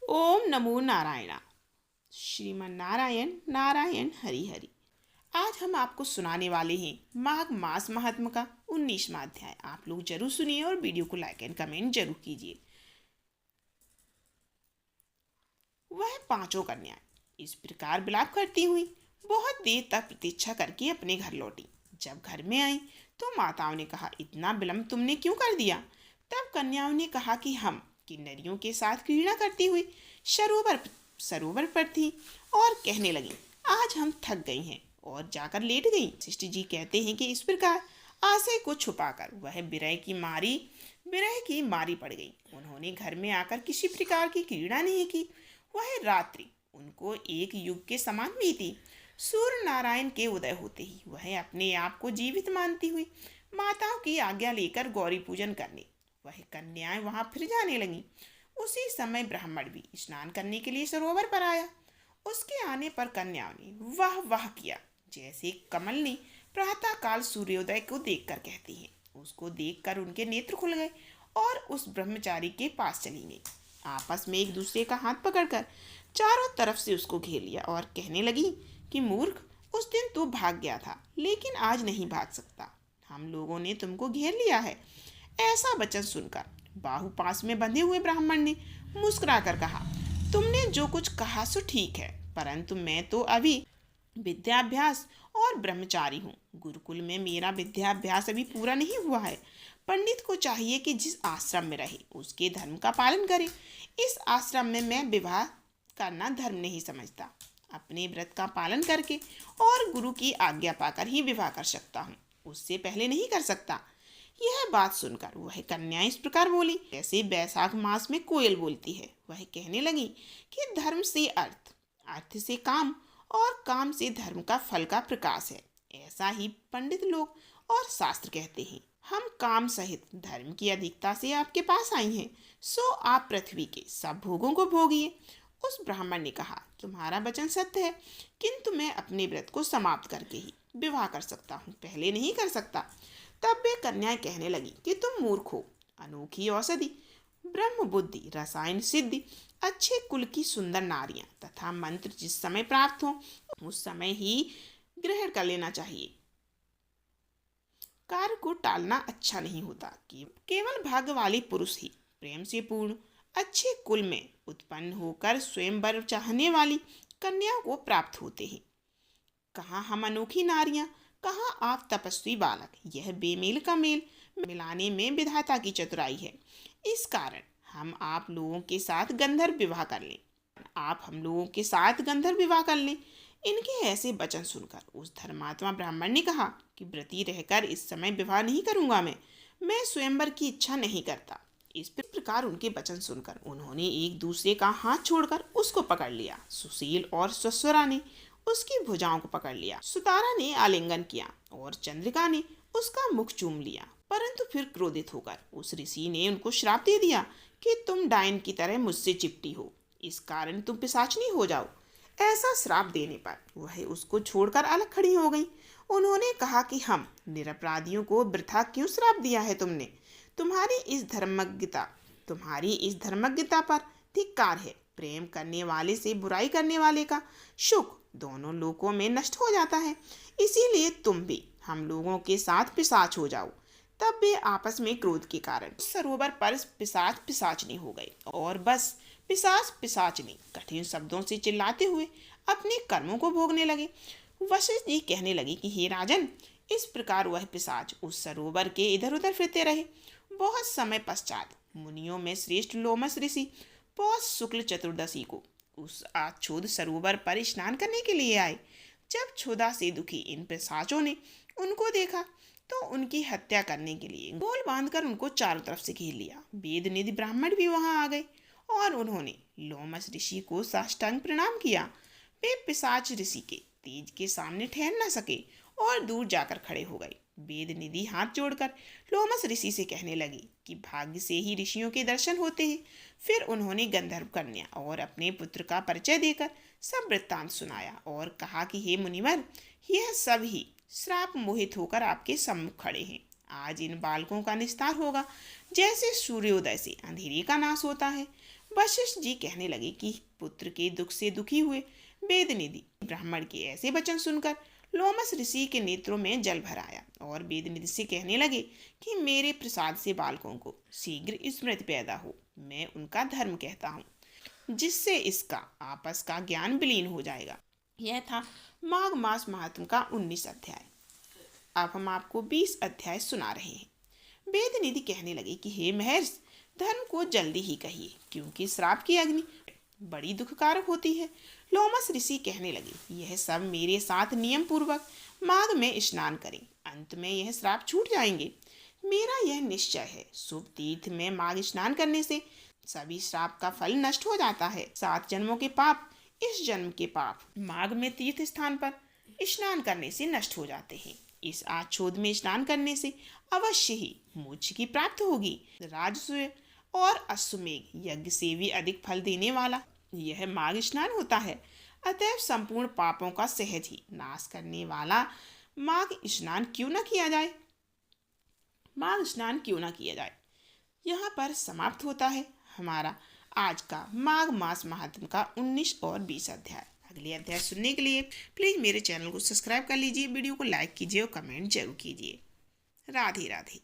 ओम नमो नारायण। श्रीमन नारायण नारायण हरि हरि। आज हम आपको सुनाने वाले हैं माघ मास महात्म का 19वां अध्याय। आप लोग जरूर सुनिए और वीडियो को लाइक एंड कमेंट जरूर कीजिए। वह पांचों कन्याएं इस प्रकार विलाप करती हुई बहुत देर तक प्रतीक्षा करके अपने घर लौटी। जब घर में आई तो माताओं ने कहा, इतना विलम्ब तुमने क्यों कर दिया? तब कन्याओं ने कहा कि हम किन्नरियों के साथ क्रीड़ा करती हुई सरोवर सरोवर पर थी और कहने लगी, आज हम थक गई हैं और जाकर लेट गई। वशिष्ठ जी कहते हैं कि इस प्रकार आशय को छुपाकर वह विरह की मारी पड़ गई। उन्होंने घर में आकर किसी प्रकार की क्रीड़ा नहीं की। वह रात्रि उनको एक युग के समान बीती। सूर्य नारायण के उदय होते ही वह अपने आप को जीवित मानती हुई माताओं की आज्ञा लेकर गौरी पूजन करने वह कन्याएं वहां फिर जाने लगी। उसी समय ब्राह्मण भी स्नान करने के लिए सरोवर पर आया। उसके आने पर कन्याओं ने वाह वाह किया, जैसे कमलनी प्रातः काल सूर्योदय को देखकर कहती है। उसको देखकर उनके नेत्र खुल गए और उस ब्रह्मचारी के पास चली गई। आपस में एक दूसरे का हाथ पकड़कर चारों तरफ से उसको घेर लिया और कहने लगी कि मूर्ख, उस दिन तू भाग गया था लेकिन आज नहीं भाग सकता। हम लोगों ने तुमको घेर लिया है। ऐसा वचन सुनकर बाहु पास में बंधे हुए ब्राह्मण ने मुस्कुराकर कहा, तुमने जो कुछ कहा सो ठीक है, परंतु मैं तो अभी विद्याभ्यास और ब्रह्मचारी हूँ। गुरुकुल में मेरा विद्याभ्यास अभी पूरा नहीं हुआ है। पंडित को चाहिए कि जिस आश्रम में रहे उसके धर्म का पालन करे। इस आश्रम में मैं विवाह करना धर्म नहीं समझता। अपने व्रत का पालन करके और गुरु की आज्ञा पाकर ही विवाह कर सकता हूँ, उससे पहले नहीं कर सकता। यह बात सुनकर वह कन्या इस प्रकार बोली जैसे बैसाख मास में कोयल बोलती है। वह कहने लगी कि धर्म से अर्थ, अर्थ से काम और काम से धर्म का फल का प्रकाश है। ऐसा ही पंडित लोग और शास्त्र कहते हैं। हम काम सहित धर्म की अधिकता से आपके पास आई हैं, सो आप पृथ्वी के सब भोगों को भोगिए। उस ब्राह्मण ने कहा, तुम्हारा वचन सत्य है, किंतु मैं अपने व्रत को समाप्त करके ही विवाह कर सकता हूँ, पहले नहीं कर सकता। तब वे कन्याएं कहने लगी कि तुम मूर्ख हो। अनोखी औषधि, ब्रह्म बुद्धि, रसायन सिद्धि, अच्छे कुल की सुंदर नारियां तथा मंत्र जिस समय प्राप्त हो उस समय ही ग्रहण कर लेना चाहिए। कार्य को टालना अच्छा नहीं होता। केवल भाग्य वाले पुरुष ही प्रेम से पूर्ण अच्छे कुल में उत्पन्न होकर स्वयंवर चाहने वाली कन्याओं को प्राप्त होते हैं। कहाँ हम अनोखी नारियां, कहाँ आप तपस्वी बालक। यह बेमेल का मेल मिलाने में विधाता की चतुराई है। इस कारण हम आप लोगों के साथ गंधर्व विवाह कर लें। आप हम लोगों के साथ गंधर्व विवाह कर लें। इनके ऐसे वचन सुनकर उस धर्मात्मा ब्राह्मण ने कहा कि व्रती रहकर इस समय विवाह नहीं करूंगा। मैं स्वयंवर की इच्छा नहीं करता। इस प्रकार उनके वचन सुनकर उन्होंने एक दूसरे का हाथ छोड़कर उसको पकड़ लिया। सुशील और सुस्वरा ने उसकी भुजाओं को पकड़ लिया। सुतारा ने आलिंगन किया और चंद्रिका ने उसका मुख चूम लिया। परंतु फिर क्रोधित होकर उस ऋषि ने उनको श्राप दे दिया कि तुम डायन की तरह मुझसे चिपटी हो, इस कारण तुम पिशाचनी हो जाओ। ऐसा श्राप देने पर वह उसको छोड़कर अलग खड़ी हो गई। उन्होंने कहा कि हम निरपराधियों को वृथा क्यों श्राप दिया है तुमने? तुम्हारी इस धर्मज्ञता पर धिक्कार है। प्रेम करने वाले से बुराई करने वाले का सुख दोनों लोकों में नष्ट हो जाता है। इसीलिए तुम भी हम लोगों के साथ पिशाच हो जाओ। तब वे आपस में क्रोध के कारण सरोवर पर पिशाचनी हो गए और बस पिशाचनी कठिन शब्दों से चिल्लाते हुए अपने कर्मों को भोगने लगे। वशिष्ठ जी कहने लगे कि हे राजन, इस प्रकार वह पिशाच उस सरोवर के इधर उधर फिरते रहे। बहुत समय पश्चात मुनियों में श्रेष्ठ लोमस ऋषि पौष शुक्ल चतुर्दशी को उस आच्छोद सरोवर पर स्नान करने के लिए आए। जब क्षुधा से दुखी इन पिशाचों ने उनको देखा तो उनकी हत्या करने के लिए गोल बांधकर उनको चारों तरफ से घेर लिया। वेद निधि ब्राह्मण भी वहां आ गए और उन्होंने लोमस ऋषि को साष्टांग प्रणाम किया। वे पिशाच ऋषि के तेज के सामने ठहर न सके और दूर जाकर खड़े हो गए। वेद निधि हाथ जोड़कर लोमस ऋषि से कहने लगी कि भाग्य से ही ऋषियों के दर्शन होते हैं। फिर उन्होंने गंधर्व कन्या और अपने पुत्र का परिचय देकर सब वृत्तांत सुनाया और कहा कि हे मुनिवर, यह सब ही श्राप मोहित होकर आपके सम्मुख खड़े हैं। आज इन बालकों का निस्तार होगा, जैसे सूर्योदय से अंधेरे का नाश होता है वशिष्ठ जी कहने लगे कि पुत्र के दुख से दुखी हुए वेदनिधि ब्राह्मण के ऐसे वचन सुनकर लोमस ऋषि के नेत्रों में जल भर आया और वेदनिधि से कहने लगे कि मेरे प्रसाद से बालकों को शीघ्र स्मृति पैदा हो, मैं उनका धर्म कहता हूँ, जिससे इसका आपस का ज्ञान विलीन हो जाएगा। यह था माघ मास महात्म का 19 अध्याय। अब हम आपको 20 अध्याय सुना रहे हैं। वेदनिधि कहने लगे कि हे महर्षि, धर्म को जल्दी ही कहिए, क्योंकि श्राप की अग्नि बड़ी दुखकारक होती है। लोमस ऋषि कहने लगे, यह सब मेरे साथ नियम पूर्वक माघ में स्नान करें, अंत में यह श्राप छूट जाएंगे। मेरा यह निश्चय है, शुभ तीर्थ में माघ स्नान करने से सभी श्राप का फल नष्ट हो जाता है। 7 जन्मों के पाप, इस जन्म के पाप माघ में तीर्थ स्थान पर स्नान करने से नष्ट हो जाते हैं। इस आच्छोद में स्नान करने से अवश्य ही मोक्ष की प्राप्ति होगी। राजसूय और अश्वमेघ यज्ञ से भी अधिक फल देने वाला यह माघ स्नान होता है। अतएव संपूर्ण पापों का सहज ही नाश करने वाला माघ स्नान क्यों न किया जाए। माघ स्नान क्यों न किया जाए। यहाँ पर समाप्त होता है हमारा आज का माघ मास महात्म का 19 और 20 अध्याय। अगले अध्याय सुनने के लिए प्लीज़ मेरे चैनल को सब्सक्राइब कर लीजिए, वीडियो को लाइक कीजिए और कमेंट जरूर कीजिए। राधे राधे।